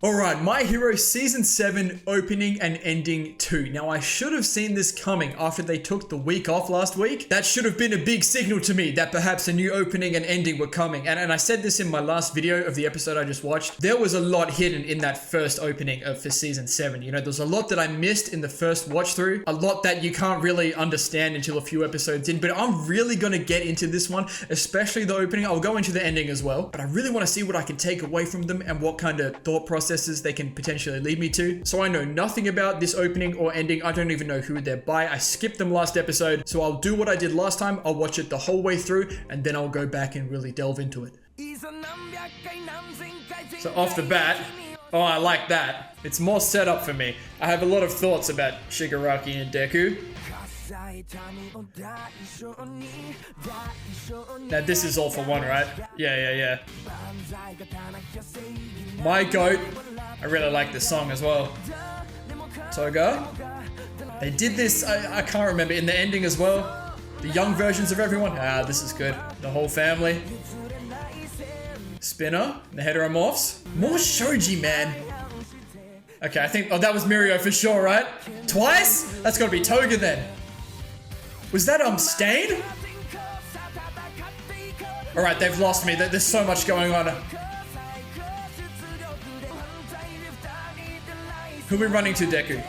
Alright, My Hero Season 7 opening and ending 2. Now I should have seen this coming after they took the week off last week. That should have been a big signal to me that perhaps a new opening and ending were coming. And I said this in my last video of the episode I just watched. There was a lot hidden in that first opening for Season 7. You know, there's a lot that I missed in the first watch through. A lot that you can't really understand until a few episodes in. But I'm really going to get into this one, especially the opening. I'll go into the ending as well. But I really want to see what I can take away from them and what kind of thought processes they can potentially lead me to. So I know nothing about this opening or ending. I don't even know who they're by. I skipped them last episode, so I'll do what I did last time. I'll watch it the whole way through and then I'll go back and really delve into it. So off the bat, oh, I like that. It's more setup for me. I have a lot of thoughts about Shigaraki and Deku. Now this is all for one, right? Yeah. My goat. I really like this song as well. Toga. They did this, I can't remember, in the ending as well. The young versions of everyone. Ah, this is good. The whole family. Spinner. The heteromorphs. More shoji, man. Okay, I think, oh, that was Mirio for sure, right? Twice? That's gotta be Toga then. Was that, Stain? Alright, they've lost me. There's so much going on. Who are we running to, Deku?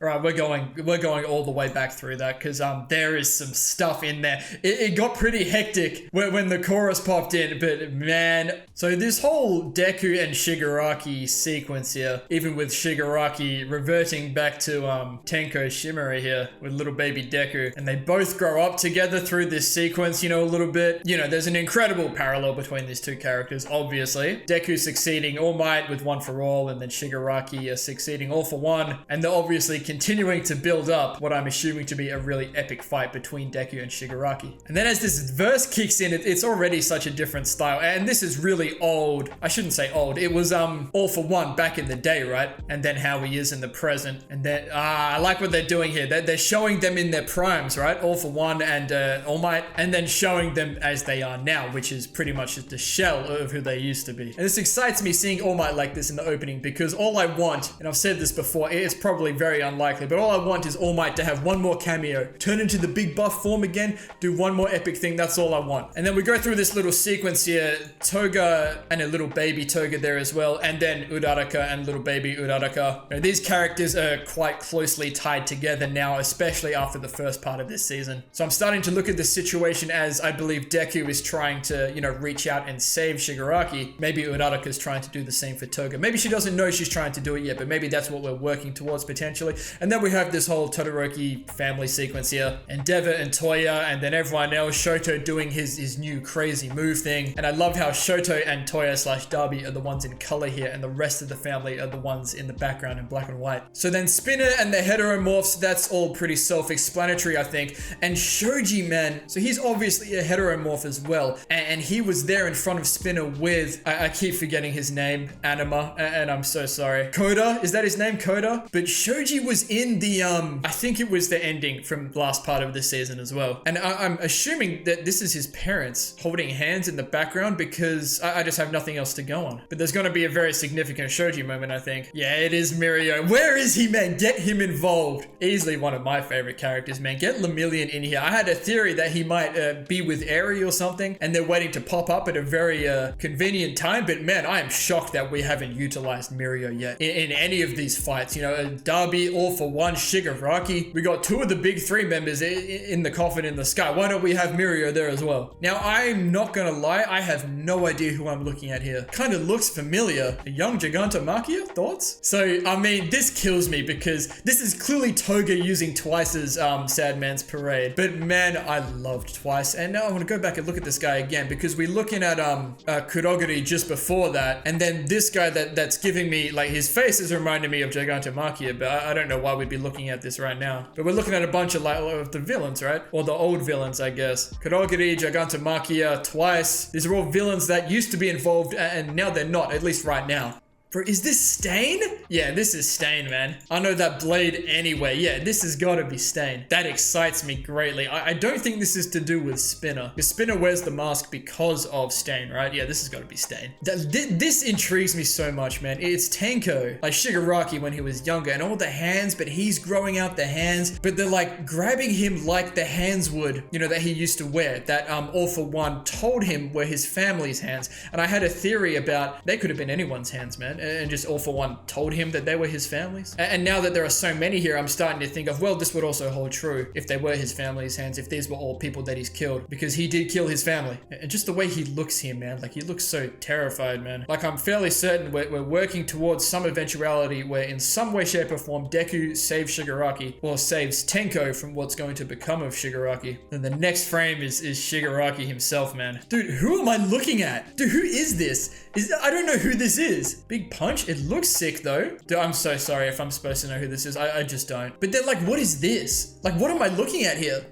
Alright, we're going all the way back through that because there is some stuff in there. It got pretty hectic when the chorus popped in, but man. So this whole Deku and Shigaraki sequence here, even with Shigaraki reverting back to Tenko Shimura here with little baby Deku, and they both grow up together through this sequence, you know, a little bit. You know, there's an incredible parallel between these two characters, obviously. Deku succeeding All Might with One for All, and then Shigaraki succeeding All for One, and they're obviously continuing to build up what I'm assuming to be a really epic fight between Deku and Shigaraki. And then as this verse kicks in, it's already such a different style. And this is really old. I shouldn't say old. It was All for One back in the day, right? And then how he is in the present. And then, I like what they're doing here. They're showing them in their primes, right? All for One and All Might. And then showing them as they are now, which is pretty much just a shell of who they used to be. And this excites me seeing All Might like this in the opening because all I want, and I've said this before, it's probably very unlikely, but all I want is All Might to have one more cameo, turn into the big buff form again, do one more epic thing. That's all I want. And then we go through this little sequence here, Toga and a little baby Toga there as well, and then Uraraka and little baby Uraraka. You know, these characters are quite closely tied together now, especially after the first part of this season. So I'm starting to look at this situation as I believe Deku is trying to, you know, reach out and save Shigaraki. Maybe Uraraka is trying to do the same for Toga. Maybe she doesn't know she's trying to do it yet, but maybe that's what we're working towards potentially. And then we have this whole Todoroki family sequence here. Endeavor and Toya, and then everyone else. Shoto doing his new crazy move thing. And I love how Shoto and Toya / Darby are the ones in color here, and the rest of the family are the ones in the background in black and white. So then Spinner and the heteromorphs, that's all pretty self-explanatory, I think. And Shoji, man, so he's obviously a heteromorph as well. And he was there in front of Spinner with, I keep forgetting his name, Anima, and I'm so sorry. Koda, is that his name, Koda? But Shoji was in the, I think it was the ending from last part of this season as well. And I'm assuming that this is his parents holding hands in the background because I just have nothing else to go on. But there's going to be a very significant Shoji moment, I think. Yeah, it is Mirio. Where is he, man? Get him involved. Easily one of my favorite characters, man. Get Lemillion in here. I had a theory that he might be with Eri or something, and they're waiting to pop up at a very convenient time. But man, I am shocked that we haven't utilized Mirio yet in any of these fights. You know, Darby, All for One, Shigaraki. We got two of the big three members in the coffin in the sky. Why don't we have Mirio there as well? Now, I'm not gonna lie, I have no idea who I'm looking at here. Kind of looks familiar. A young Gigantomachia? Thoughts? So, I mean, this kills me because this is clearly Toga using Twice's Sad Man's Parade. But man, I loved Twice. And now I want to go back and look at this guy again because we're looking at Kurogiri just before that. And then this guy that's giving me, like, his face is reminding me of Gigantomachia, but I don't know why we'd be looking at this right now. But we're looking at a bunch of, like, of the villains, right? Or the old villains, I guess. Kurogiri, Gigantomachia, Twice. These are all villains that used to be involved and now they're not, at least right now. Bro, is this Stain? Yeah, this is Stain, man. I know that blade anyway. Yeah, this has got to be Stain. That excites me greatly. I don't think this is to do with Spinner. Because Spinner wears the mask because of Stain, right? Yeah, this has got to be Stain. This intrigues me so much, man. It's Tenko, like Shigaraki when he was younger, and all the hands, but he's growing out the hands, but they're like grabbing him like the hands would, you know, that he used to wear, that All For One told him were his family's hands. And I had a theory about they could have been anyone's hands, man, and just All For One told him that they were his family's. And now that there are so many here, I'm starting to think of, well, this would also hold true if they were his family's hands, if these were all people that he's killed, because he did kill his family. And just the way he looks here, man, like he looks so terrified, man. Like I'm fairly certain we're working towards some eventuality where in some way, shape or form, Deku saves Shigaraki, or saves Tenko from what's going to become of Shigaraki. And the next frame is Shigaraki himself, man. Dude, who am I looking at? Dude, who is this? I don't know who this is. Big Punch? It looks sick though. Dude, I'm so sorry if I'm supposed to know who this is. I just don't. But then like, what is this? Like, what am I looking at here?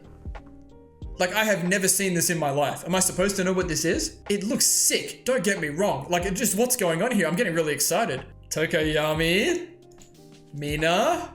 Like, I have never seen this in my life. Am I supposed to know what this is? It looks sick. Don't get me wrong. Like, just what's going on here? I'm getting really excited. Tokoyami. Mina.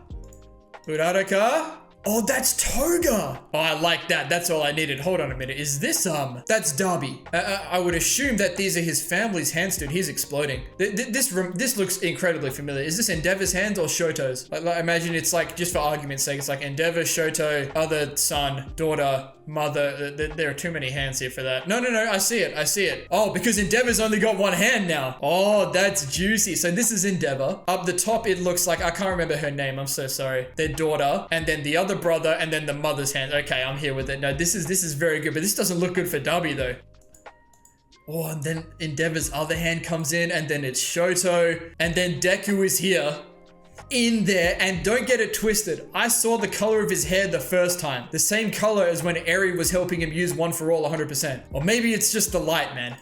Uraraka. Oh, that's Toga. Oh, I like that. That's all I needed. Hold on a minute. Is this, that's Darby. I would assume that these are his family's hands, dude. He's exploding. This looks incredibly familiar. Is this Endeavor's hands or Shoto's? Like, imagine it's like, just for argument's sake, it's like Endeavor, Shoto, other son, daughter, mother. There are too many hands here for that. No, I see it. I see it. Oh, because Endeavor's only got one hand now. Oh, that's juicy. So this is Endeavor. Up the top, it looks like, I can't remember her name. I'm so sorry. Their daughter, and then the other brother, and then the mother's hand. Okay, I'm here with it. No, this is very good, but this doesn't look good for Darby though. Oh, and then Endeavor's other hand comes in, and then it's Shoto, and then Deku is here. In there, and don't get it twisted, I saw the color of his hair the first time. The same color as when Eri was helping him use One For All 100%. Or maybe it's just the light, man.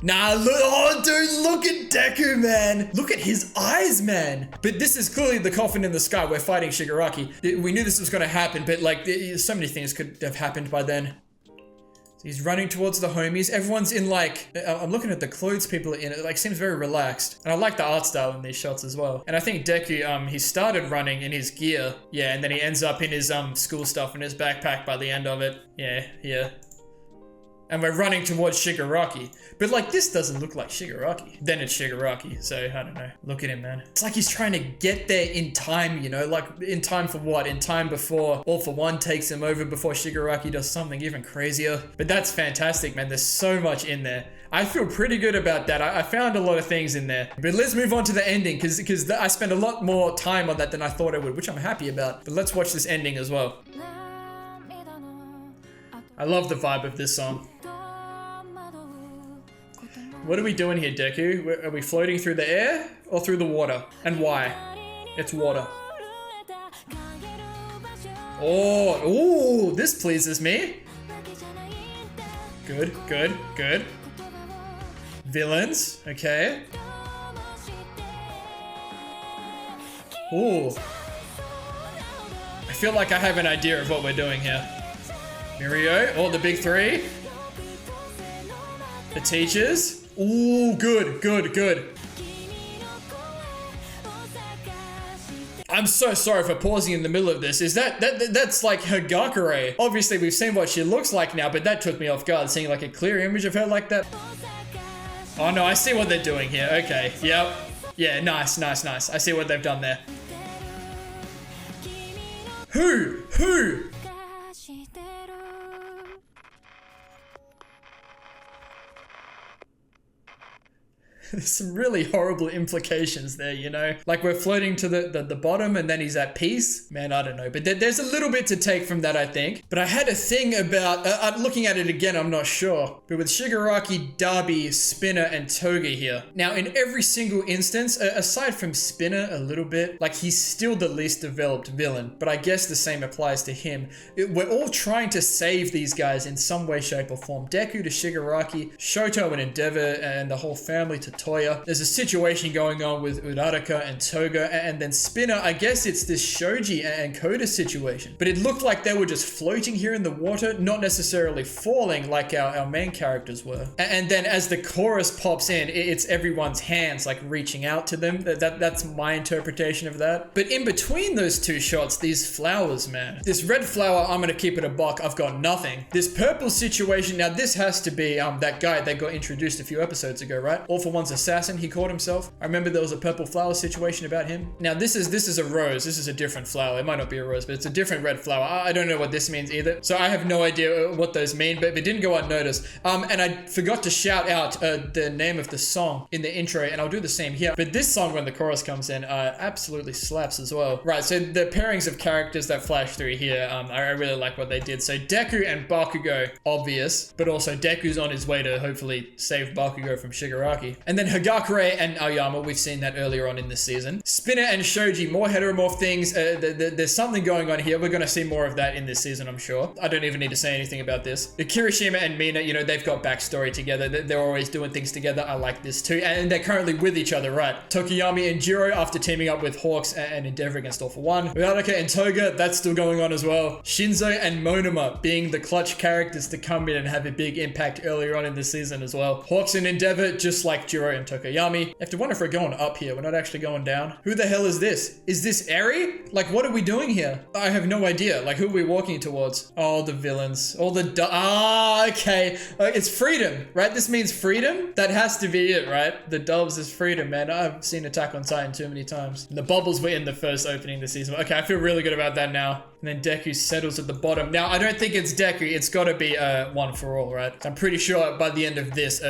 Nah, look, oh dude, look at Deku, man. Look at his eyes, man. But this is clearly the coffin in the sky. We're fighting Shigaraki. We knew this was gonna happen, but like, so many things could have happened by then. So he's running towards the homies. Everyone's in like, I'm looking at the clothes people are in. It like seems very relaxed. And I like the art style in these shots as well. And I think Deku, he started running in his gear. Yeah, and then he ends up in his school stuff in his backpack by the end of it. Yeah. And we're running towards Shigaraki. But like, this doesn't look like Shigaraki. Then it's Shigaraki, so I don't know. Look at him, man. It's like he's trying to get there in time, you know? Like, in time for what? In time before All For One takes him over, before Shigaraki does something even crazier. But that's fantastic, man. There's so much in there. I feel pretty good about that. I found a lot of things in there. But let's move on to the ending, because I spent a lot more time on that than I thought I would, which I'm happy about. But let's watch this ending as well. I love the vibe of this song. What are we doing here, Deku? Are we floating through the air or through the water? And why? It's water. Oh, this pleases me. Good. Villains, okay. Ooh. I feel like I have an idea of what we're doing here. Mirio, the big three. The teachers. Ooh, good. I'm so sorry for pausing in the middle of this. Is that's like Hagakure. Obviously, we've seen what she looks like now, but that took me off guard, seeing like a clear image of her like that. Oh no, I see what they're doing here. Okay, yep. Yeah, nice. I see what they've done there. Who? There's some really horrible implications there, you know? Like we're floating to the bottom and then he's at peace. Man, I don't know. But there's a little bit to take from that, I think. But I had a thing about, looking at it again, I'm not sure. But with Shigaraki, Darby, Spinner, and Toga here. Now, in every single instance, aside from Spinner a little bit, like he's still the least developed villain. But I guess the same applies to him. We're all trying to save these guys in some way, shape, or form. Deku to Shigaraki, Shoto and Endeavor, and the whole family to Toya. There's a situation going on with Uraraka and Toga, and then Spinner, I guess it's this Shoji and Koda situation. But it looked like they were just floating here in the water, not necessarily falling like our main characters were. And then as the chorus pops in, it's everyone's hands like reaching out to them. That's my interpretation of that. But in between those two shots, these flowers, man. This red flower, I'm gonna keep it a buck, I've got nothing. This purple situation, now this has to be that guy that got introduced a few episodes ago, right? All for One's assassin, he called himself. I remember there was a purple flower situation about him. Now this is a rose. This is a different flower. It might not be a rose, but it's a different red flower. I don't know what this means either. So I have no idea what those mean, but it didn't go unnoticed. And I forgot to shout out the name of the song in the intro, and I'll do the same here. But this song, when the chorus comes in, absolutely slaps as well. Right, so the pairings of characters that flash through here, I really like what they did. So Deku and Bakugo, obvious, but also Deku's on his way to hopefully save Bakugo from Shigaraki. And then Hagakure and Aoyama, we've seen that earlier on in this season. Spinner and Shoji, more heteromorph things. There's something going on here. We're going to see more of that in this season, I'm sure. I don't even need to say anything about this. The Kirishima and Mina, you know, they've got backstory together. They're always doing things together. I like this too. And they're currently with each other, right? Tokoyami and Jiro after teaming up with Hawks and Endeavor against All for One. Uraraka and Toga, that's still going on as well. Shinzo and Monoma being the clutch characters to come in and have a big impact earlier on in the season as well. Hawks and Endeavor, just like Jiro and Tokoyami. I have to wonder if we're going up here. We're not actually going down. Who the hell is this? Is this Eri? Like, what are we doing here? I have no idea. Like, who are we walking towards? Oh, the villains. All the okay. It's freedom, right? This means freedom? That has to be it, right? The doves is freedom, man. I've seen Attack on Titan too many times. The bubbles were in the first opening this season. Okay, I feel really good about that now. And then Deku settles at the bottom. Now, I don't think it's Deku. It's got to be One for All, right? I'm pretty sure by the end of this,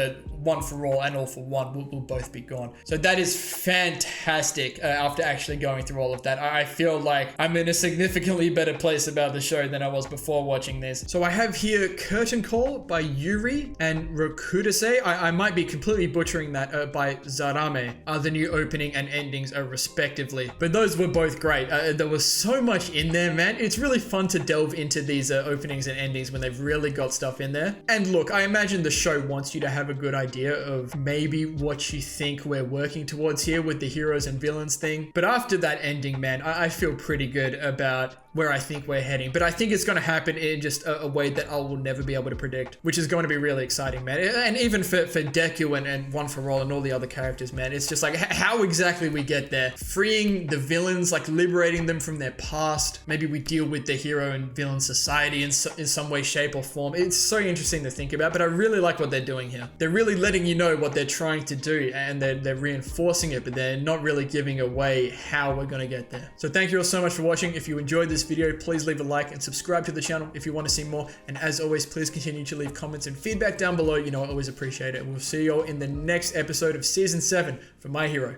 One for All and All for One will both be gone. So that is fantastic after actually going through all of that. I feel like I'm in a significantly better place about the show than I was before watching this. So I have here Curtain Call by Yuuri and Rokutosei. I might be completely butchering that by Zarame. The new opening and endings respectively. But those were both great. There was so much in there, man. It's really fun to delve into these openings and endings when they've really got stuff in there. And look, I imagine the show wants you to have a good idea of maybe what you think we're working towards here with the heroes and villains thing. But after that ending, man, I feel pretty good about where I think we're heading. But I think it's going to happen in just a way that I will never be able to predict, which is going to be really exciting, man. And even for Deku and One for All and all the other characters, man, it's just like how exactly we get there. Freeing the villains, like liberating them from their past. Maybe we deal with the hero and villain society in some way, shape or form. It's so interesting to think about, but I really like what they're doing here. They're really letting you know what they're trying to do, and they're reinforcing it, but they're not really giving away how we're going to get there. So thank you all so much for watching. If you enjoyed this video, please leave a like and subscribe to the channel if you want to see more. And as always, please continue to leave comments and feedback down below. You know, I always appreciate it. We'll see you all in the next episode of Season 7 for My Hero